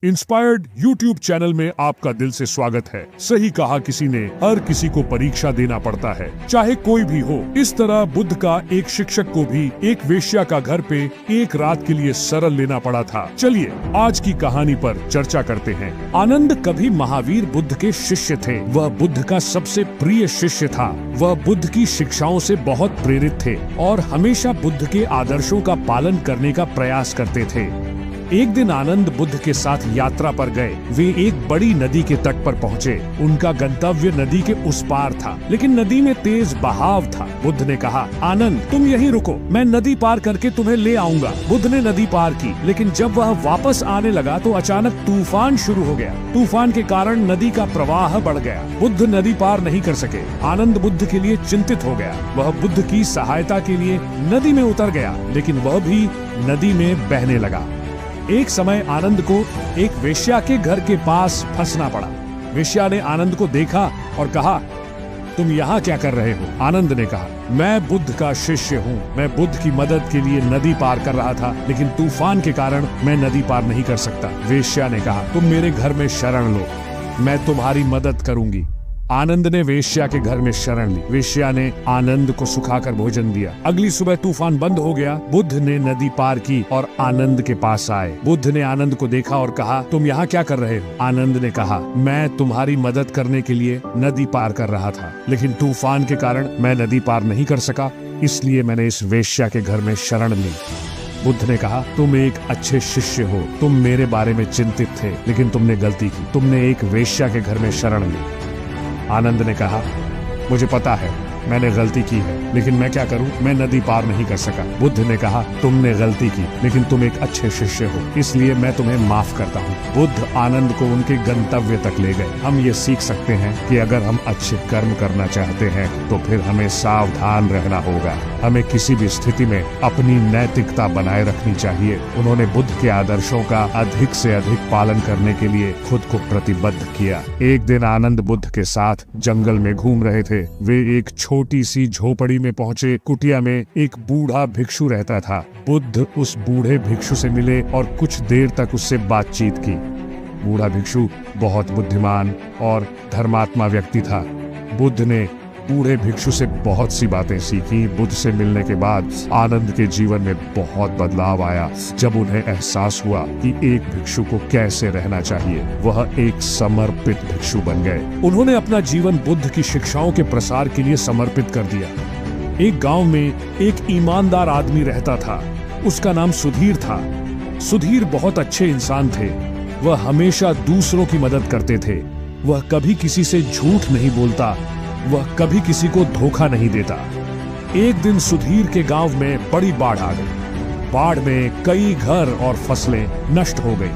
Inspired YouTube channel में आपका दिल से स्वागत है। सही कहा किसी ने, हर किसी को परीक्षा देना पड़ता है, चाहे कोई भी हो। इस तरह बुद्ध का एक शिक्षक को भी एक वेश्या का घर पे एक रात के लिए शरण लेना पड़ा था। चलिए आज की कहानी पर चर्चा करते हैं। आनंद कभी महावीर बुद्ध के शिष्य थे। वह बुद्ध का सबसे प्रिय शिष्य था। वह बुद्ध की शिक्षाओं से बहुत प्रेरित थे और हमेशा बुद्ध के आदर्शों का पालन करने का प्रयास करते थे। एक दिन आनंद बुद्ध के साथ यात्रा पर गए। वे एक बड़ी नदी के तट पर पहुँचे। उनका गंतव्य नदी के उस पार था, लेकिन नदी में तेज बहाव था। बुद्ध ने कहा, आनंद तुम यहीं रुको, मैं नदी पार करके तुम्हें ले आऊंगा। बुद्ध ने नदी पार की, लेकिन जब वह वापस आने लगा तो अचानक तूफान शुरू हो गया। तूफान के कारण नदी का प्रवाह बढ़ गया। बुद्ध नदी पार नहीं कर सके। आनंद बुद्ध के लिए चिंतित हो गया। वह बुद्ध की सहायता के लिए नदी में उतर गया, लेकिन वह भी नदी में बहने लगा। एक समय आनंद को एक वेश्या के घर के पास फंसना पड़ा। वेश्या ने आनंद को देखा और कहा, तुम यहाँ क्या कर रहे हो? आनंद ने कहा, मैं बुद्ध का शिष्य हूँ। मैं बुद्ध की मदद के लिए नदी पार कर रहा था, लेकिन तूफान के कारण मैं नदी पार नहीं कर सकता। वेश्या ने कहा, तुम मेरे घर में शरण लो, मैं तुम्हारी मदद करूंगी। आनंद ने वेश्या के घर में शरण ली। वेश्या ने आनंद को सुखाकर भोजन दिया। अगली सुबह तूफान बंद हो गया। बुद्ध ने नदी पार की और आनंद के पास आए। बुद्ध ने आनंद को देखा और कहा, तुम यहाँ क्या कर रहे हो? आनंद ने कहा, मैं तुम्हारी मदद करने के लिए नदी पार कर रहा था, लेकिन तूफान के कारण मैं नदी पार नहीं कर सका, इसलिए मैंने इस वेश्या के घर में शरण ली। बुद्ध ने कहा, तुम एक अच्छे शिष्य हो। तुम मेरे बारे में चिंतित थे, लेकिन तुमने गलती की। तुमने एक वेश्या के घर में शरण ली। आनंद ने कहा, मुझे पता है मैंने गलती की है, लेकिन मैं क्या करूं? मैं नदी पार नहीं कर सका। बुद्ध ने कहा, तुमने गलती की, लेकिन तुम एक अच्छे शिष्य हो, इसलिए मैं तुम्हें माफ करता हूं। बुद्ध आनंद को उनके गंतव्य तक ले गए। हम ये सीख सकते हैं कि अगर हम अच्छे कर्म करना चाहते हैं तो फिर हमें सावधान रहना होगा। हमें किसी भी स्थिति में अपनी नैतिकता बनाए रखनी चाहिए। उन्होंने बुद्ध के आदर्शों का अधिक से अधिक पालन करने के लिए खुद को प्रतिबद्ध किया। एक दिन आनंद बुद्ध के साथ जंगल में घूम रहे थे। वे एक छोटी सी झोपड़ी में पहुंचे। कुटिया में एक बूढ़ा भिक्षु रहता था। बुद्ध उस बूढ़े भिक्षु से मिले और कुछ देर तक उससे बातचीत की। बूढ़ा भिक्षु बहुत बुद्धिमान और धर्मात्मा व्यक्ति था। बुद्ध ने बूढ़े भिक्षु से बहुत सी बातें सीखी। बुद्ध से मिलने के बाद आनंद के जीवन में बहुत बदलाव आया। जब उन्हें एहसास हुआ कि एक भिक्षु को कैसे रहना चाहिए, वह एक समर्पित भिक्षु बन गए। उन्होंने अपना जीवन बुद्ध की शिक्षाओं के प्रसार के लिए समर्पित कर दिया। एक गांव में एक ईमानदार आदमी रहता था। उसका नाम सुधीर था। सुधीर बहुत अच्छे इंसान थे। वह हमेशा दूसरों की मदद करते थे। वह कभी किसी से झूठ नहीं बोलता। वह कभी किसी को धोखा नहीं देता। एक दिन सुधीर के गांव में बड़ी बाढ़ आ गई। बाढ़ में कई घर और फसलें नष्ट हो गई।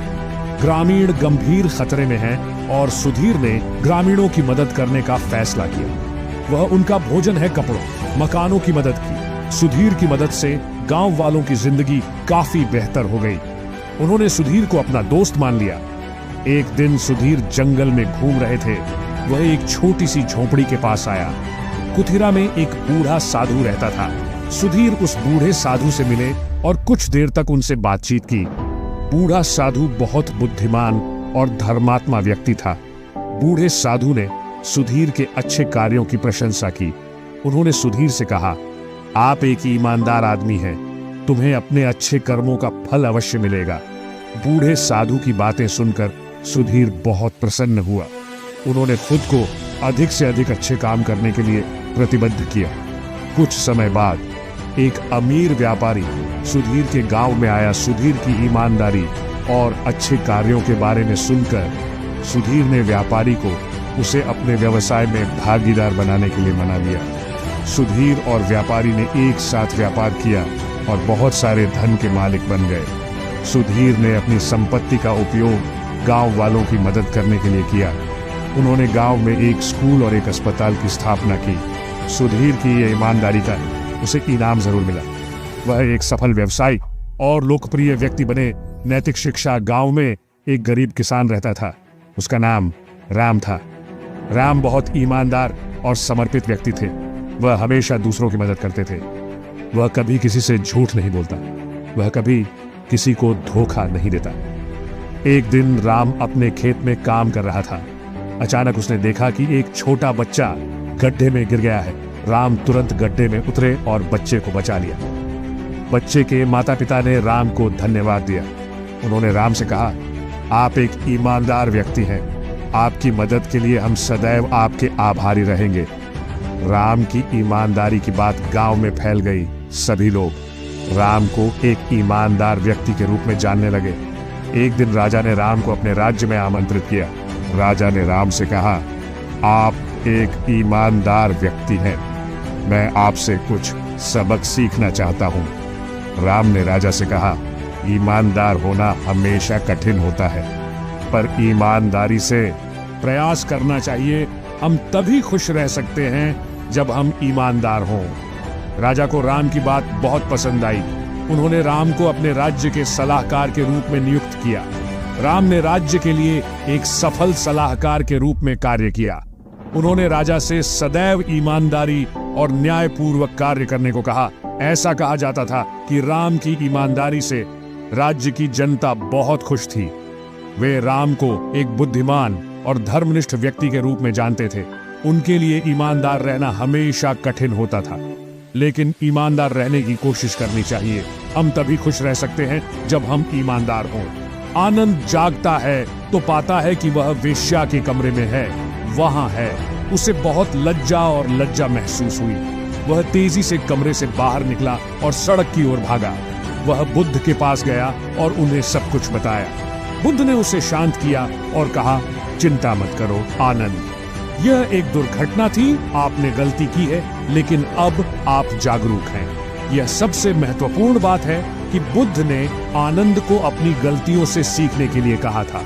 ग्रामीण गंभीर खतरे में हैं और सुधीर ने ग्रामीणों की मदद करने का फैसला किया। वह उनका भोजन है कपड़ों, मकानों की मदद की। सुधीर की मदद से गांव वालों की जिंदगी काफी बेहतर हो गई। उन्होंने सुधीर को अपना दोस्त मान लिया। एक दिन सुधीर जंगल में घूम रहे थे। वह एक छोटी सी झोपड़ी के पास आया। कुथिरा में एक बूढ़ा साधु रहता था। सुधीर उस बूढ़े साधु से मिले और कुछ देर तक उनसे बातचीत की। बूढ़ा साधु बहुत बुद्धिमान और धर्मात्मा व्यक्ति था। बूढ़े साधु ने सुधीर के अच्छे कार्यों की प्रशंसा की। उन्होंने सुधीर से कहा, आप एक ईमानदार आदमी हैं। तुम्हें अपने अच्छे कर्मों का फल अवश्य मिलेगा। बूढ़े साधु की बातें सुनकर सुधीर बहुत प्रसन्न हुआ। उन्होंने खुद को अधिक से अधिक अच्छे काम करने के लिए प्रतिबद्ध किया। कुछ समय बाद एक अमीर व्यापारी सुधीर के गांव में आया। सुधीर की ईमानदारी और अच्छे कार्यों के बारे में सुनकर सुधीर ने व्यापारी को उसे अपने व्यवसाय में भागीदार बनाने के लिए मना लिया। सुधीर और व्यापारी ने एक साथ व्यापार किया और बहुत सारे धन के मालिक बन गए। सुधीर ने अपनी संपत्ति का उपयोग गांव वालों की मदद करने के लिए किया। उन्होंने गांव में एक स्कूल और एक अस्पताल की स्थापना की। सुधीर की ये ईमानदारी का उसे इनाम जरूर मिला। वह एक सफल व्यवसायी और लोकप्रिय व्यक्ति बने। नैतिक शिक्षा गांव में एक गरीब किसान रहता था। उसका नाम राम था। राम बहुत ईमानदार और समर्पित व्यक्ति थे। वह हमेशा दूसरों की मदद करते थे। वह कभी किसी से झूठ नहीं बोलता। वह कभी किसी को धोखा नहीं देता। एक दिन राम अपने खेत में काम कर रहा था। अचानक उसने देखा कि एक छोटा बच्चा गड्ढे में गिर गया है। राम तुरंत गड्ढे में उतरे और बच्चे को बचा लिया। बच्चे के माता पिता ने राम को धन्यवाद दिया। उन्होंने राम से कहा, आप एक ईमानदार व्यक्ति हैं। आपकी मदद के लिए हम सदैव आपके आभारी रहेंगे। राम की ईमानदारी की बात गांव में फैल गई। सभी लोग राम को एक ईमानदार व्यक्ति के रूप में जानने लगे। एक दिन राजा ने राम को अपने राज्य में आमंत्रित किया। राजा ने राम से कहा, आप एक ईमानदार व्यक्ति हैं। मैं आपसे कुछ सबक सीखना चाहता हूँ। राम ने राजा से कहा, ईमानदार होना हमेशा कठिन होता है, पर ईमानदारी से प्रयास करना चाहिए। हम तभी खुश रह सकते हैं जब हम ईमानदार हों। राजा को राम की बात बहुत पसंद आई। उन्होंने राम को अपने राज्य के सलाहकार के रूप में नियुक्त किया। राम ने राज्य के लिए एक सफल सलाहकार के रूप में कार्य किया। उन्होंने राजा से सदैव ईमानदारी और न्यायपूर्वक कार्य करने को कहा। ऐसा कहा जाता था कि राम की ईमानदारी से राज्य की जनता बहुत खुश थी। वे राम को एक बुद्धिमान और धर्मनिष्ठ व्यक्ति के रूप में जानते थे। उनके लिए ईमानदार रहना हमेशा कठिन होता था, लेकिन ईमानदार रहने की कोशिश करनी चाहिए। हम तभी खुश रह सकते हैं जब हम ईमानदार हों। आनंद जागता है तो पाता है कि वह वेश्या के कमरे में है, वहां है। उसे बहुत लज्जा महसूस हुई। वह तेजी से कमरे से बाहर निकला और सड़क की ओर भागा। वह बुद्ध के पास गया और उन्हें सब कुछ बताया। बुद्ध ने उसे शांत किया और कहा, चिंता मत करो आनंद, यह एक दुर्घटना थी, आपने गलती की है, लेकिन अब आप जागरूक हैं। यह सबसे महत्वपूर्ण बात है कि बुद्ध ने आनंद को अपनी गलतियों से सीखने के लिए कहा था।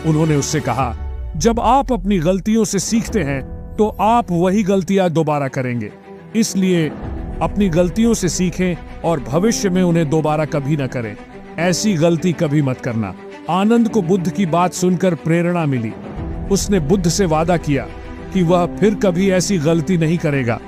उन्होंने उससे कहा, जब आप अपनी गलतियों से सीखते हैं तो आप वही गलतियां दोबारा करेंगे। इसलिए अपनी गलतियों से सीखें और भविष्य में उन्हें दोबारा कभी न करें। ऐसी गलती कभी मत करना। आनंद को बुद्ध की बात सुनकर प्रेरणा मिली। उसने बुद्ध से वादा किया कि वह फिर कभी ऐसी गलती नहीं करेगा।